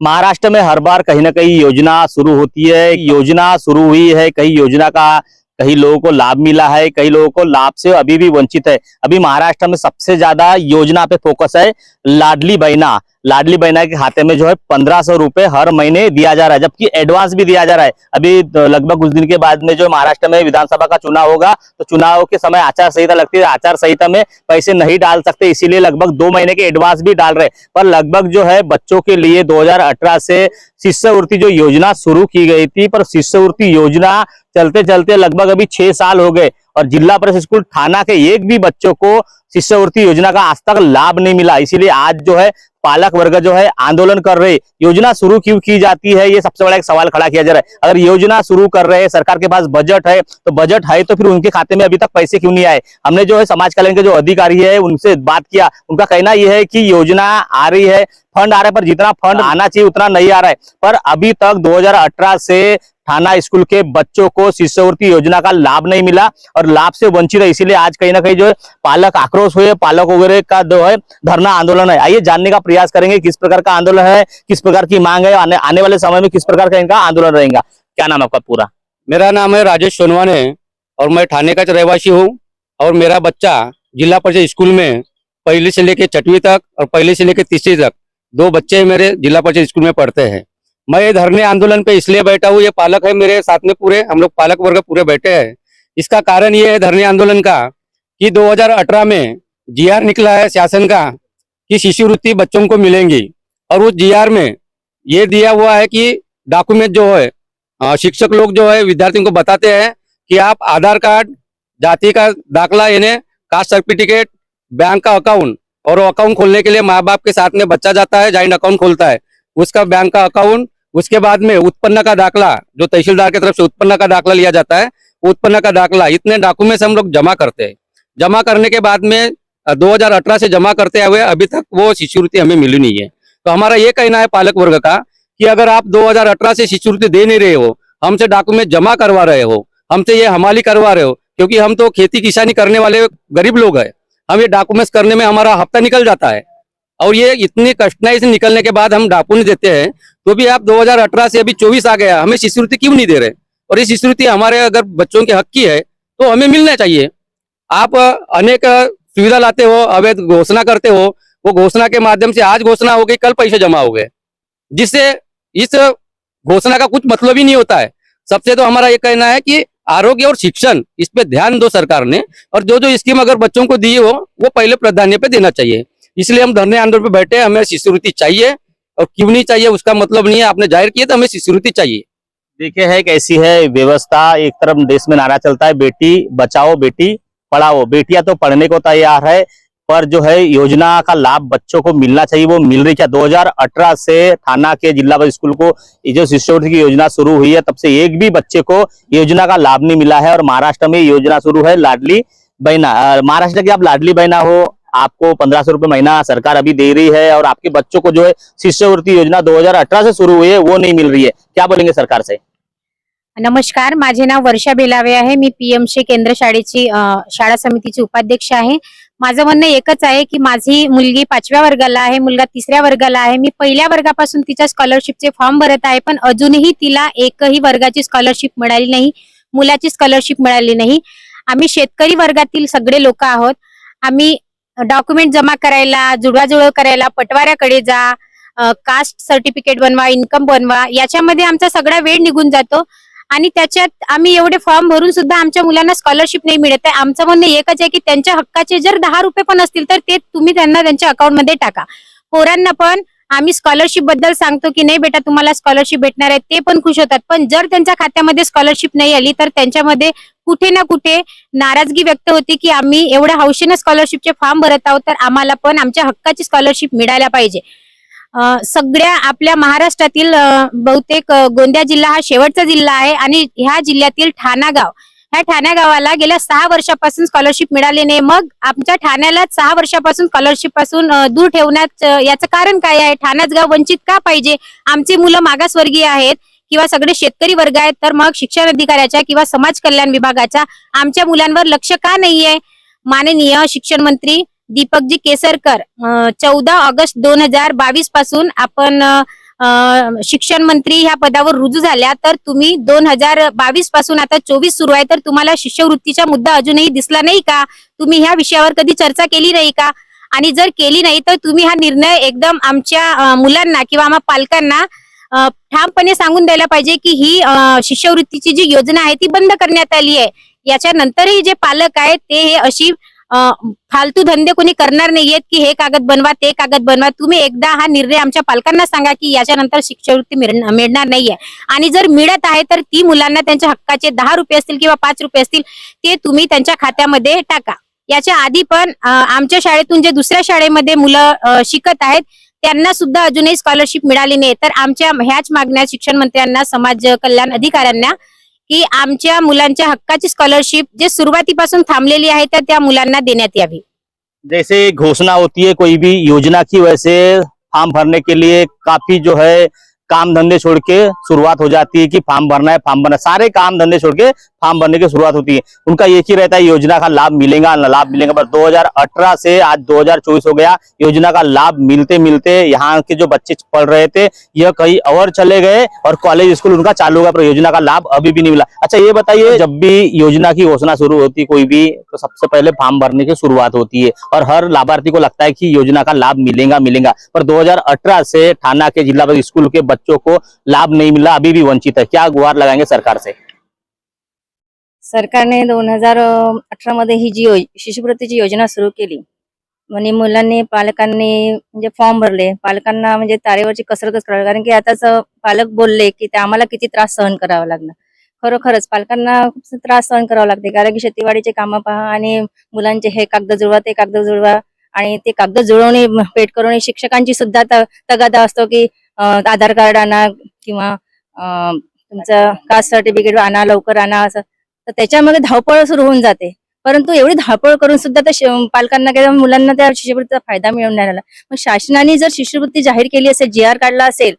महाराष्ट्र में हर बार कहीं ना कहीं योजना शुरू होती है, योजना शुरू हुई है, कई योजना का कई लोगों को लाभ मिला है, कई लोगों को लाभ से अभी भी वंचित है। अभी महाराष्ट्र में सबसे ज्यादा योजना पे फोकस है लाडली बहना। लाडली बहना के खाते में जो है 1500 रुपए हर महीने दिया जा रहा है, जबकि एडवांस भी दिया जा रहा है। अभी लगभग कुछ दिन के बाद में जो महाराष्ट्र में विधानसभा का चुनाव होगा, तो चुनाव के समय आचार संहिता लगती है, आचार संहिता में पैसे नहीं डाल सकते, इसीलिए लगभग 2 महीने के एडवांस भी डाल रहे। पर लगभग जो है बच्चों के लिए 2018 से शिष्यवृत्ति जो योजना शुरू की गई थी, पर शिष्यवृत्ति योजना चलते चलते लगभग अभी 6 साल हो गए और जिला परिषद स्कूल थाना के एक भी बच्चों को शिष्यवृत्ति योजना का आज तक लाभ नहीं मिला। इसीलिए आज जो है पालक वर्ग जो है आंदोलन कर रहे। योजना शुरू क्यों की जाती है, ये सबसे बड़ा एक सवाल खड़ा किया जा रहा है। अगर योजना शुरू कर रहे हैं, सरकार के पास बजट है, तो बजट है तो फिर उनके खाते में अभी तक पैसे क्यों नहीं आए। हमने जो है समाज कल्याण के जो अधिकारी है उनसे बात किया, उनका कहना यह है कि योजना आ रही है, फंड आ रहा है, पर जितना फंड आना चाहिए उतना नहीं आ रहा है। पर अभी तक 2018 से थाना स्कूल के बच्चों को शिष्यवृत्ति योजना का लाभ नहीं मिला और लाभ से वंचित है। इसीलिए आज कहीं ना कहीं जो है पालक आक्रोश हुए, पालक वगैरह का जो है धरना आंदोलन है। आइए जानने का प्रयास करेंगे किस प्रकार का आंदोलन है, किस प्रकार की मांग है, आने वाले समय में किस प्रकार का इनका आंदोलन रहेगा। क्या नाम है आपका पूरा? मेरा नाम है राजेश सोनवाने और मैं थाने का रहवासी हूँ और मेरा बच्चा जिला परिषद स्कूल में पहली से लेकर 6वीं तक और पहली से लेकर 3री तक 2 बच्चे मेरे जिला परिषद स्कूल में पढ़ते हैं। मैं ये धरने आंदोलन पे इसलिए बैठा हूँ, ये पालक है मेरे साथ में, पूरे हम लोग पालक वर्ग पूरे बैठे हैं। इसका कारण ये है धरने आंदोलन का कि 2018 में जीआर निकला है शासन का कि शिष्यवृत्ति बच्चों को मिलेंगी और उस जीआर में ये दिया हुआ है कि डॉक्यूमेंट जो है शिक्षक लोग जो है विद्यार्थियों को बताते हैं कि आप आधार कार्ड, जाति का दाखला, यानी कास्ट सर्टिफिकेट, बैंक का अकाउंट, और अकाउंट खोलने के लिए माँ बाप के साथ में बच्चा जाता है, जॉइंट अकाउंट खोलता है, उसका बैंक का अकाउंट, उसके बाद में उत्पन्न का दाखला, जो तहसीलदार की तरफ से उत्पन्न का दाखला लिया जाता है, उत्पन्न का दाखला, इतने डॉक्यूमेंट्स हम लोग जमा करते हैं। जमा करने के बाद में 2018 से जमा करते हुए अभी तक वो शिष्यवृत्ति हमें मिली नहीं है। तो हमारा ये कहना है पालक वर्ग का कि अगर आप 2018 से शिष्यवृत्ति दे नहीं रहे हो, हमसे डॉक्यूमेंट जमा करवा रहे हो, हमसे ये हमाली करवा रहे हो, क्योंकि हम तो खेती किसानी करने वाले गरीब लोग हैं, हम ये डॉक्यूमेंट्स करने में हमारा हफ्ता निकल जाता है और ये इतनी कठिनाई से निकलने के बाद हम डॉक्यूमेंट देते हैं, तो भी आप 2018 से अभी 24 आ गया, हमें शिष्यवृत्ति क्यों नहीं दे रहे। और ये शिष्यवृत्ति हमारे अगर बच्चों के हक की है तो हमें मिलना चाहिए। आप अनेक सुविधा लाते हो, अवैध घोषणा करते हो, वो घोषणा के माध्यम से आज घोषणा हो गई, कल पैसे जमा हो गए, जिससे इस घोषणा का कुछ मतलब ही नहीं होता है। सबसे तो हमारा ये कहना है कि आरोग्य और शिक्षण, इस पे ध्यान दो सरकार ने, और जो जो स्कीम अगर बच्चों को दी हो वो पहले प्राधान्य पे देना चाहिए। इसलिए हम धरने आंदोलन पे बैठे, हमें शिष्यवृत्ति चाहिए और क्यों नहीं चाहिए उसका मतलब नहीं है, आपने जाहिर किया तो हमें शिष्यवृत्ति चाहिए। देखिए है कैसी है व्यवस्था। एक तरफ देश में नारा चलता है बेटी बचाओ बेटी पढ़ाओ, बेटियां तो पढ़ने को तैयार है, पर जो है योजना का लाभ बच्चों को मिलना चाहिए, वो मिल रही क्या? 2018 से थाना के जिला परिषद स्कूल को ये जो शिष्यवृत्ति की योजना शुरू हुई है, तब से एक भी बच्चे को योजना का लाभ नहीं मिला है। और महाराष्ट्र में योजना शुरू है लाडली बहना। महाराष्ट्र की आप लाडली बहना हो, आपको 1500 रुपए महीना सरकार अभी दे रही है और आपके बच्चों को जो है शिष्यवृत्ती योजना 2018 से शुरू हुई है वो नहीं मिल रही है, क्या बोलेंगे सरकार से? नमस्कार, माझे नाव वर्षा बेलावे आहे। मी पीएमसी केंद्र शाळेची शाळा समितीची उपाध्यक्ष आहे। माझं म्हणणं एकच आहे की माझी मुलगी 5व्या वर्गाला आहे, मुलगा 3ऱ्या वर्गाला आहे। मी पहिल्या वर्गापासून तिच्या स्कॉलरशिपचे फॉर्म भरत आहे, पण अजूनही तिला एकही वर्गाची स्कॉलरशिप मिळाली नाही, मुलाची स्कॉलरशिप मिळाली नाही। आम्ही शेतकरी वर्गातील सगळे लोक आहोत। आम्ही डॉक्युमेंट जमा करायला, जुळवाजुळव करायला पटवाऱ्याकडे जा, कास्ट सर्टिफिकेट बनवा, इन्कम बनवा, याच्यामध्ये आमचा सगळा वेळ निघून जातो आणि त्याच्यात आम्ही एवढे फॉर्म भरून सुद्धा आमच्या मुलांना स्कॉलरशिप नाही मिळत आहे। आमचं म्हणणं एकच आहे की त्यांच्या हक्काचे जर 10 रुपये पण असतील तर ते तुम्ही त्यांना त्यांच्या अकाउंटमध्ये टाका। पोरांना पण आम्ही स्कॉलरशिप बद्दल सांगतो की नाही बेटा तुम्हाला स्कॉलरशिप भेटणार आहे, ते पण खुश होतात, पण जर त्यांच्या खात्यामध्ये स्कॉलरशिप नाही आली तर त्यांच्यामध्ये कुठे ना कुठे नाराजगी व्यक्त होती की आम्ही एवढ्या हौशीने स्कॉलरशिपचे फॉर्म भरत आहोत, तर आम्हाला पण आमच्या हक्काची स्कॉलरशिप मिळायला पाहिजे। सगळ्या आपल्या महाराष्ट्रातील बहुतेक गोंदिया जिल्हा हा शेवटचा जिल्हा आहे आणि ह्या जिल्ह्यातील ठाणा गाव, ह्या ठाणा गावाला गेल्या 6 वर्षापासून स्कॉलरशिप मिळाली नाही। मग आमच्या ठाण्याला 6 वर्षापासून स्कॉलरशिप पासून दूर ठेवण्यात याचं कारण काय आहे? ठाण्याच गाव वंचित का पाहिजे? आमची मुलं मागासवर्गीय आहेत किंवा सगळे शेतकरी वर्ग आहेत, तर मग शिक्षण अधिकाऱ्याच्या किंवा समाज कल्याण विभागाच्या आमच्या मुलांवर लक्ष का नाहीये? माननीय शिक्षण मंत्री दीपकजी केसरकर 14 ऑगस्ट 2022 पासून आपण शिक्षण मंत्री ह्या पदावर रुजू झाल्या तर तुम्ही 2022 पासून आता 24 सुरू आहे तर तुम्हाला शिष्यवृत्तीचा मुद्दा अजूनही दिसला नाही का? तुम्ही ह्या विषयावर कधी चर्चा केली नाही का? आणि जर केली नाही तर तुम्ही हा निर्णय एकदम आमच्या मुलांना किंवा आम्हा पालकांना ठामपणे सांगून द्यायला पाहिजे की ही शिष्यवृत्तीची जी योजना आहे ती बंद करण्यात आली आहे. याच्या नंतरही जे पालक आहेत ते हे अशी फालतू धंदे कोणी करणार नाहीयेत की हे कागद बनवा ते कागद बनवा. तुम्ही एकदा हा निर्णय आमच्या पालकांना सांगा की याच्यानंतर शिष्यवृत्ती मिळणार नाहीये आणि जर मिळत आहे तर ती मुलांना त्यांच्या हक्काचे 10 रुपये असतील किंवा 5 रुपये असतील ते तुम्ही त्यांच्या खात्यामध्ये टाका. याच्या आधी पण आमच्या शाळेतून जे दुसऱ्या शाळेमध्ये मुलं शिकत आहेत त्यांना सुद्धा अजूनही स्कॉलरशिप मिळाली नाही. तर आमच्या ह्याच मागण्या शिक्षण मंत्र्यांना समाज कल्याण अधिकाऱ्यांना की आमच्या मुलांच्या हक्काची स्कॉलरशिप जे सुरुवातीपासून थांबलेली आहे तर त्या मुलांना देण्यात यावी. जैसे घोषणा होती है कोई भी योजना की, वैसे फॉर्म भरने के लिए काफी जो है काम धंधे छोड़ के शुरुआत हो जाती है कि फॉर्म भरना है, फॉर्म भरना, सारे काम धंधे छोड़ के फॉर्म भरने की शुरुआत होती है. उनका एक ही रहता है योजना का लाभ मिलेगा ना लाभ मिलेगा. पर 2018 से आज 2024 हो गया, योजना का लाभ मिलते मिलते यहाँ के जो बच्चे पढ़ रहे थे यह कहीं और चले गए और कॉलेज स्कूल उनका चालू हुआ पर योजना का लाभ अभी भी नहीं मिला. अच्छा ये बताइए, जब भी योजना की घोषणा शुरू होती कोई भी तो सबसे पहले फॉर्म भरने की शुरुआत होती है और हर लाभार्थी को लगता है कि योजना का लाभ मिलेगा मिलेगा. पर 2018 से थाना के जिला स्कूल के बच्चों को लाभ नहीं मिला, अभी भी वंचित है. क्या गुहार लगाएंगे सरकार से? सरकारने 2018 मध्ये ही जी शिष्यवृत्तीची योजना सुरू केली म्हणजे मुलांनी पालकांनी म्हणजे फॉर्म भरले, पालकांना म्हणजे तारेवरची कसरतच करावी कारण की आताच पालक बोलले की ते आम्हाला किती त्रास सहन करावा लागला. खरोखरच पालकांना खूप त्रास सहन करावा लागते कारण की शेतीवाडीचे कामं पहा आणि मुलांचे हे कागद जुळवा ते कागद जुळवा आणि ते कागद जुळवणे पेट करून शिक्षकांची सुद्धा तगादा असतो की आधार कार्ड आणा किंवा तुमचं कास्ट सर्टिफिकेट आणा लवकर आणा असं. तर त्याच्यामध्ये धावपळ सुरू होऊन जाते. परंतु एवढी धावपळ करून सुद्धा त्या पालकांना किंवा मुलांना त्या शिष्यवृत्तीचा फायदा मिळून नाही राहिला. मग शासनाने जर शिष्यवृत्ती जाहीर केली असेल, GR काढला असेल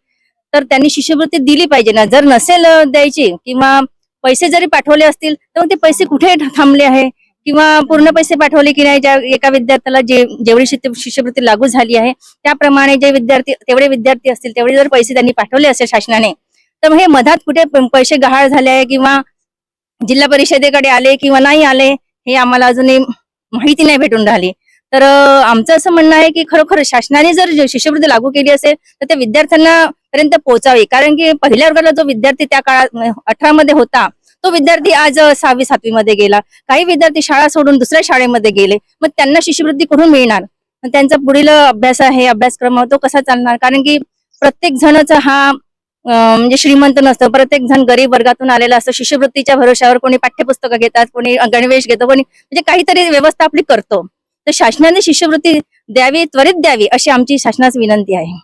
तर त्यांनी शिष्यवृत्ती दिली पाहिजे ना. जर नसेल द्यायची किंवा पैसे जरी पाठवले असतील तर मग ते पैसे कुठे थांबले आहे किंवा पूर्ण पैसे पाठवले की नाही. ज्या एका विद्यार्थ्याला जेवढी शिष्यवृत्ती लागू झाली आहे त्याप्रमाणे जे विद्यार्थी तेवढे विद्यार्थी असतील तेवढे जर पैसे त्यांनी पाठवले असेल शासनाने तर मग हे मधात कुठे पैसे गहाळ झाले आहे किंवा जिल्हा परिषदेकडे आले किंवा नाही आले हे आम्हाला अजूनही माहिती नाही भेटून राहिली. तर आमचं असं म्हणणं आहे की खरोखर शासनाने जर शिष्यवृत्ती लागू केली असेल तर ते विद्यार्थ्यांना पर्यंत पोहोचावी कारण की पहिल्या वर्गाला जो विद्यार्थी त्या काळात 18 मध्ये होता तो विद्यार्थी आज 6वी 7वी मध्ये गेला. काही विद्यार्थी शाळा सोडून दुसऱ्या शाळेमध्ये गेले. मग त्यांना शिष्यवृत्ती कुठून मिळणार? मग त्यांचा पुढील अभ्यास आहे अभ्यासक्रम तो कसा चालणार? कारण की प्रत्येक जणचा हा म्हणजे श्रीमंत नसतं, प्रत्येक जण गरीब वर्गातून आलेला असतो. शिष्यवृत्तीच्या भरोश्यावर कोणी पाठ्यपुस्तकं घेतात, कोणी गणवेश घेतो, कोणी म्हणजे काहीतरी व्यवस्था आपली करतो. तर शासनाने शिष्यवृत्ती द्यावी, त्वरित द्यावी अशी आमची शासनास विनंती आहे.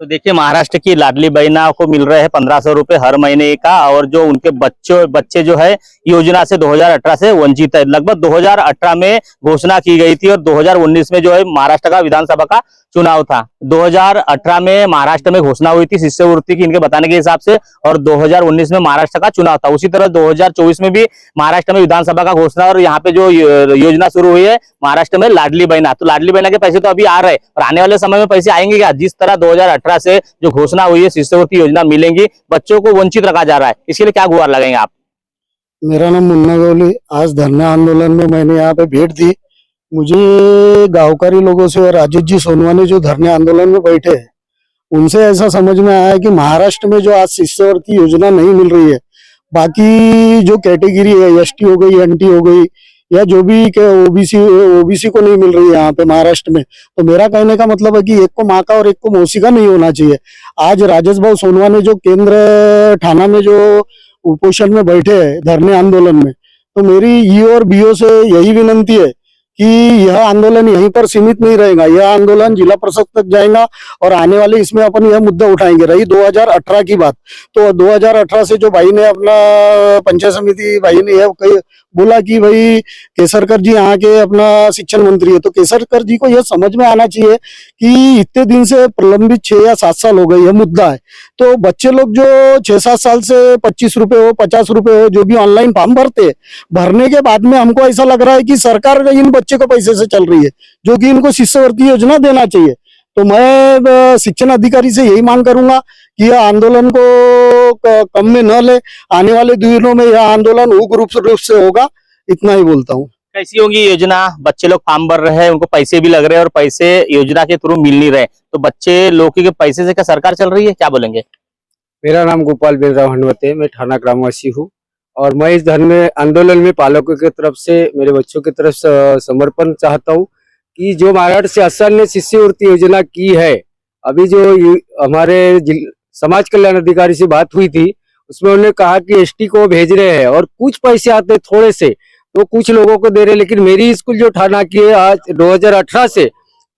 तो देखिए महाराष्ट्र की लाडली बहना को मिल रहे हैं 1500 रुपए हर महीने का और जो उनके बच्चे जो है योजना से 2018 से वंचित है. लगभग 2018 में घोषणा की गई थी और 2019 में जो है महाराष्ट्र का विधानसभा का चुनाव था. 2018 में महाराष्ट्र में घोषणा हुई थी शिष्यवृत्ति की इनके बताने के हिसाब से और 2019 में महाराष्ट्र का चुनाव था. उसी तरह 2024 में भी महाराष्ट्र में विधानसभा का घोषणा और यहाँ पे जो योजना शुरू हुई है महाराष्ट्र में लाडली बहना. तो लाडली बहना के पैसे तो अभी आ रहे हैं और आने वाले समय में पैसे आएंगे क्या? जिस तरह 2018 से जो घोषणा हुई है शिष्यवृत्ति योजना मिलेंगी, बच्चों को वंचित रखा जा रहा है, इसके लिए क्या गुहार लगाएंगे आप? मेरा नाम मुन्ना गौली. आज धरना आंदोलन में मैंने यहाँ पे भेंट दी. मुझे गांवकारी लोगों से और राजेश जी सोनवाने जो धरने आंदोलन में बैठे हैं उनसे ऐसा समझ में आया कि महाराष्ट्र में जो आज शिष्यवृत्ति योजना नहीं मिल रही है, बाकी जो कैटेगरी है ST हो गई, NT हो गई या जो भी ओबीसी को नहीं मिल रही है यहाँ पे महाराष्ट्र में. तो मेरा कहने का मतलब है कि एक को माँ का और एक को मौसी का नहीं होना चाहिए. आज राजेश भाऊ सोनवाने जो केंद्र थाना में जो उपोषण में बैठे हैं धरने आंदोलन में, तो मेरी EO और BO से यही विनंती है कि यह आंदोलन यहीं पर सीमित नहीं रहेगा. यह आंदोलन जिला परिषद तक जाएगा और आने वाले इसमें अपन यह मुद्दा उठाएंगे. रही 2018 की बात, तो 2018 से जो भाई ने अपना पंचायत समिति भाई ने यह बोला कि भाई केसरकर जी यहाँ के अपना शिक्षण मंत्री है, तो केसरकर जी को यह समझ में आना चाहिए कि इतने दिन से प्रलंबित 6 या 7 साल हो गए यह मुद्दा है. तो बच्चे लोग जो 6-7 साल से 25 रुपए हो 50 रुपए हो जो भी ऑनलाइन फॉर्म भरते, भरने के बाद में हमको ऐसा लग रहा है कि सरकार इन बच्चे को पैसे से चल रही है, जो कि इनको शिष्यवृत्ति योजना देना चाहिए. तो मैं शिक्षण अधिकारी से यही मांग करूंगा कि यह आंदोलन को कम में न ले, आने वाले दिनों में यह आंदोलन उग्र रूप से होगा, इतना ही बोलता हूँ। कैसी होगी योजना? बच्चे लोग फॉर्म भर रहे हैं, उनको पैसे भी लग रहे हैं और पैसे योजना के थ्रू मिल नहीं रहे, तो बच्चे लोग के पैसे से क्या सरकार चल रही है, क्या बोलेंगे? मेरा नाम गोपाल बेलराव हनवते, मैं थाना ग्रामवासी हूँ और मैं इस धरने आंदोलन में पालकों की तरफ से, मेरे बच्चों की तरफ से समर्पण चाहता हूँ कि जो महाराष्ट्र शासन ने शिष्यवृत्ति योजना की है, अभी जो हमारे समाज कल्याण अधिकारी से बात हुई थी, उसमें उन्होंने कहा कि एसटी को भेज रहे हैं और कुछ पैसे आते थोड़े से, तो कुछ लोगों को दे रहे, लेकिन मेरी स्कूल जो थाना की है आज 2018 से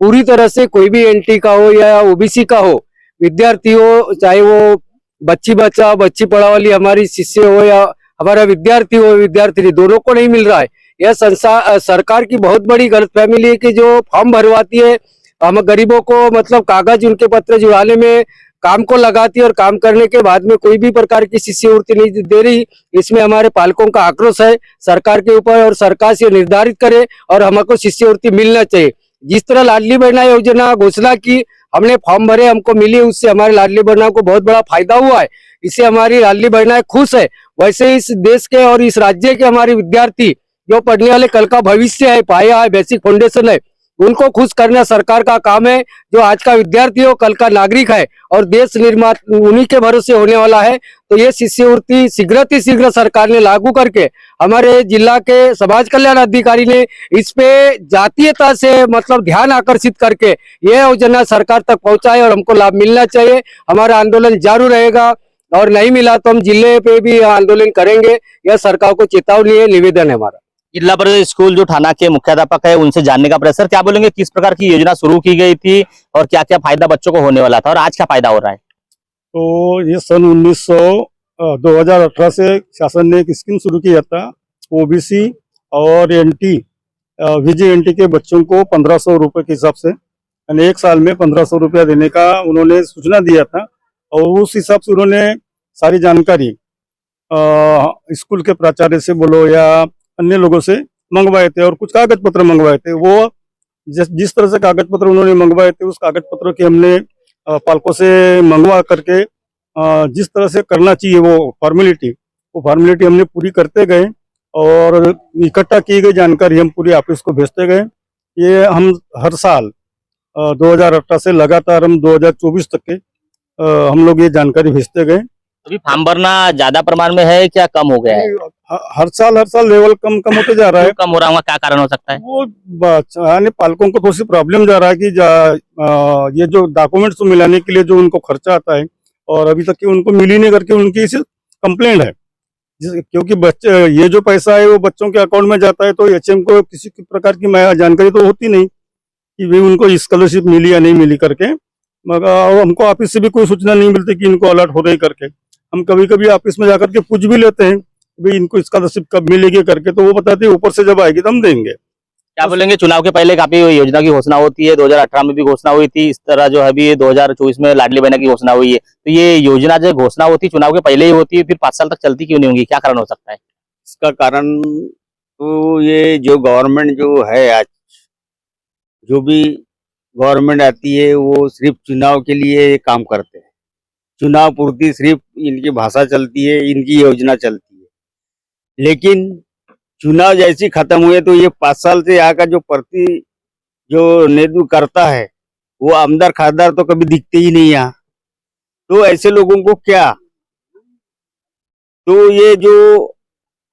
पूरी तरह से कोई भी एनटी का हो या ओबीसी का हो, विद्यार्थी हो, चाहे वो बच्ची पढ़ा वाली हमारी शिष्य हो या हमारा विद्यार्थी हो विद्यार्थी, दोनों को नहीं मिल रहा है। यह सरकार की बहुत बड़ी गलतफहमी है कि जो फॉर्म भरवाती है हम गरीबों को, मतलब कागज उनके पत्र जुड़ाने में काम को लगाती है और काम करने के बाद में कोई भी प्रकार की शिष्यवृत्ति नहीं दे रही। इसमें हमारे पालकों का आक्रोश है सरकार के ऊपर, और सरकार से निर्धारित करे और हमको शिष्यवृत्ति मिलना चाहिए। जिस तरह लाडली बहना योजना घोषणा की, हमने फॉर्म भरे, हमको मिली, उससे हमारे लाडली बहना को बहुत बड़ा फायदा हुआ है, इससे हमारी लाडली बहना खुश है। वैसे इस देश के और इस राज्य के हमारे विद्यार्थी जो पढ़ने वाले कल का भविष्य है, पाया है, बेसिक फाउंडेशन है, उनको खुश करना सरकार का काम है। जो आज का विद्यार्थी हो कल का नागरिक है और देश निर्माण उन्हीं के भरोसे होने वाला है। तो ये शिष्यवृत्ति शीघ्र सरकार ने लागू करके, हमारे जिला के समाज कल्याण अधिकारी ने इस पे जातीयता से मतलब ध्यान आकर्षित करके यह योजना सरकार तक पहुंचाए और हमको लाभ मिलना चाहिए। हमारा आंदोलन जारी रहेगा और नहीं मिला तो हम जिले पे भी आंदोलन करेंगे। यह सरकार को चेतावनी है, निवेदन है हमारा। जिला परिषद स्कूल जो थाना के मुख्याध्यापक है, उनसे जानने का प्रयास। सर, क्या बोलेंगे, किस प्रकार की योजना शुरू की गई थी और क्या क्या फायदा बच्चों को होने वाला था और आज क्या फायदा हो रहा है? तो ये सन 2018 से शासन ने एक स्कीम शुरू किया था। ओबीसी और एनटी VJNT के बच्चों को 1500 रुपये के हिसाब से, यानी एक साल में 1500 रुपया देने का उन्होंने सूचना दिया था। और उस हिसाब से उन्होंने सारी जानकारी स्कूल के प्राचार्य से बोलो या अन्य लोगों से मंगवाए थे और कुछ कागज पत्र मंगवाए थे। वो जिस तरह से कागज पत्र उन्होंने मंगवाए थे, उस कागज पत्रों की हमने पालकों से मंगवा करके जिस तरह से करना चाहिए वो फॉर्मेलिटी हमने पूरी करते गए और इकट्ठा की गई जानकारी हम पूरी ऑफिस को भेजते गए। ये हम हर साल 2018 से लगातार हम 2024 तक के हम लोग ये जानकारी भेजते गए। अभी फॉर्म भरना ज्यादा प्रमाण में है, क्या कम हो गया है? हर साल लेवल कम होते जा रहा है। कम हो रहा होगा, क्या कारण हो सकता है? वो यानी पालकों को थोड़ी सी प्रॉब्लम जा रहा है कि ये जो डॉक्यूमेंट्स मिलाने के लिए जो उनको खर्चा आता है और अभी तक उनको मिल ही नहीं करके उनकी इसे कंप्लेंट है। क्योंकि बच्चे ये जो पैसा है वो बच्चों के अकाउंट में जाता है, तो HM को किसी प्रकार की जानकारी तो होती नहीं कि भी उनको स्कॉलरशिप मिली या नहीं मिली करके। मगर हमको ऑफिस से भी कोई सूचना नहीं मिलती कि इनको अलर्ट हो रही करके। हम कभी कभी ऑफिस में जाकर के पूछ भी लेते हैं भाई इनको स्कॉलरशिप कब मिलेगी करके, तो वो बताते हैं ऊपर से जब आएगी तो हम देंगे। क्या बोलेंगे, चुनाव के पहले काफी योजना की घोषणा होती है, 2018 में भी घोषणा हुई थी, इस तरह जो अभी 2024 में लाडली बहना की घोषणा हुई है, तो ये योजना जो घोषणा होती है चुनाव के पहले ही होती है, फिर 5 साल तक चलती क्यों नहीं होगी, क्या कारण हो सकता है? इसका कारण तो ये जो गवर्नमेंट जो है आज, जो भी गवर्नमेंट आती है वो सिर्फ चुनाव के लिए काम करते हैं। चुनाव पूर्ति सिर्फ इनकी भाषा चलती है, इनकी योजना चलती है, लेकिन चुनाव जैसी खत्म हुए तो ये 5 साल से यहाँ का जो नेतृत्व करता है वो आमदार खासदार तो कभी दिखते ही नहीं यहाँ। तो ऐसे लोगों को क्या, तो ये जो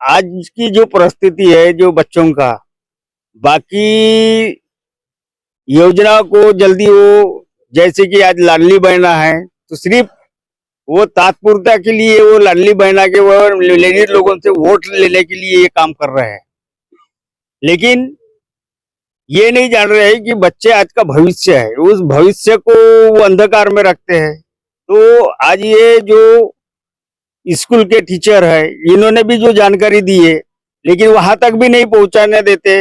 आज की जो परिस्थिति है जो बच्चों का, बाकी योजना को जल्दी वो, जैसे कि आज लाडली बहना है तो सिर्फ वो तात्पुरता के लिए वो लाडली बहना के वो लेडीज लोगों से वोट लेने के लिए ये काम कर रहे हैं, लेकिन ये नहीं जान रहे हैं कि बच्चे आज का भविष्य है, उस भविष्य को वो अंधकार में रखते हैं। तो आज ये जो स्कूल के टीचर है इन्होंने भी जो जानकारी दी है, लेकिन वहां तक भी नहीं पहुंचाने देते।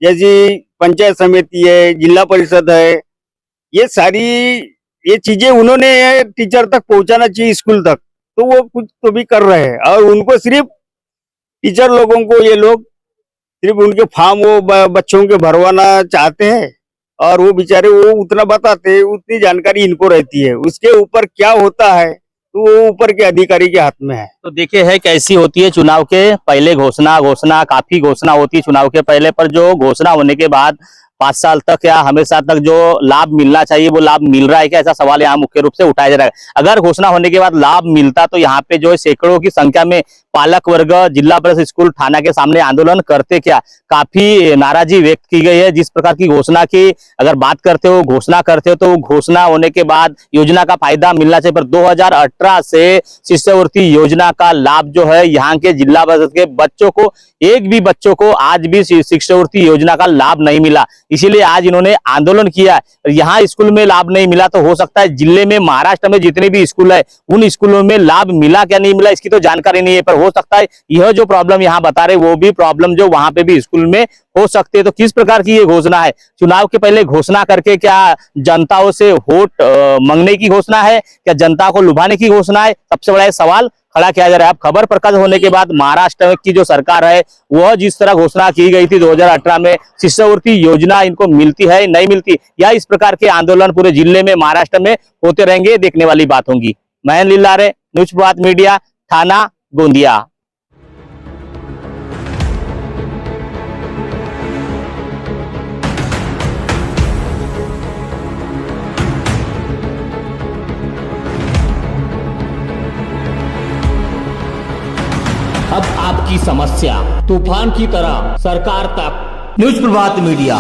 जैसी पंचायत समिति है, जिला परिषद है, ये सारी ये चीजें उन्होंने टीचर तक पहुंचाना चाहिए, स्कूल तक, तो वो कुछ तो भी कर रहे हैं। और उनको सिर्फ टीचर लोगों को ये लोग सिर्फ उनके फॉर्म वो बच्चों के भरवाना चाहते हैं और वो बेचारे वो उतना बताते हैं, उतनी जानकारी इनको रहती है। उसके ऊपर क्या होता है तो वो ऊपर के अधिकारी के हाथ में है। तो देखिए है कैसी होती है चुनाव के पहले घोषणा काफी घोषणा होती है चुनाव के पहले, पर जो घोषणा होने के बाद 5 साल तक या हमेशा तक जो लाभ मिलना चाहिए वो लाभ मिल रहा है क्या, ऐसा सवाल यहाँ मुख्य रूप से उठाया जा रहा है। अगर घोषणा होने के बाद लाभ मिलता तो यहाँ पे जो है सैकड़ों की संख्या में पालक वर्ग जिला परिषद स्कूल थाना के सामने आंदोलन करते क्या, काफी नाराजगी व्यक्त की गई है। जिस प्रकार की घोषणा की अगर बात करते हो, घोषणा करते हो तो घोषणा होने के बाद योजना का फायदा मिलना चाहिए, पर 2018 से शिष्यवृत्ति योजना का लाभ जो है यहाँ के जिला परिषद के बच्चों को, एक भी बच्चों को आज भी शिष्यवृत्ति योजना का लाभ नहीं मिला। इसीलिए आज इन्होंने आंदोलन किया। यहाँ स्कूल में लाभ नहीं मिला तो हो सकता है जिले में, महाराष्ट्र में जितने भी स्कूल है उन स्कूलों में लाभ मिला क्या नहीं मिला इसकी तो जानकारी नहीं है, पर हो सकता है यह जो प्रॉब्लम यहाँ बता रहे वो भी प्रॉब्लम जो वहां पे भी स्कूल में हो सकते हैं। तो किस प्रकार की ये घोषणा है, चुनाव के पहले घोषणा करके क्या जनताओं से वोट मांगने की घोषणा है, क्या जनता को लुभाने की घोषणा है, सबसे बड़ा सवाल खड़ा किया जा रहा है। अब खबर प्रकाश होने के बाद महाराष्ट्र की जो सरकार है वह जिस तरह घोषणा की गई थी 2018 में शिष्यवृत्ति योजना इनको मिलती है नहीं मिलती, या इस प्रकार के आंदोलन पूरे जिले में महाराष्ट्र में होते रहेंगे, देखने वाली बात होगी। महेंद्र लिल्लारे, न्यूज प्रभात मीडिया, थाना गोंदिया। अब आपकी समस्या तूफान की तरह सरकार तक, न्यूज प्रभात मीडिया।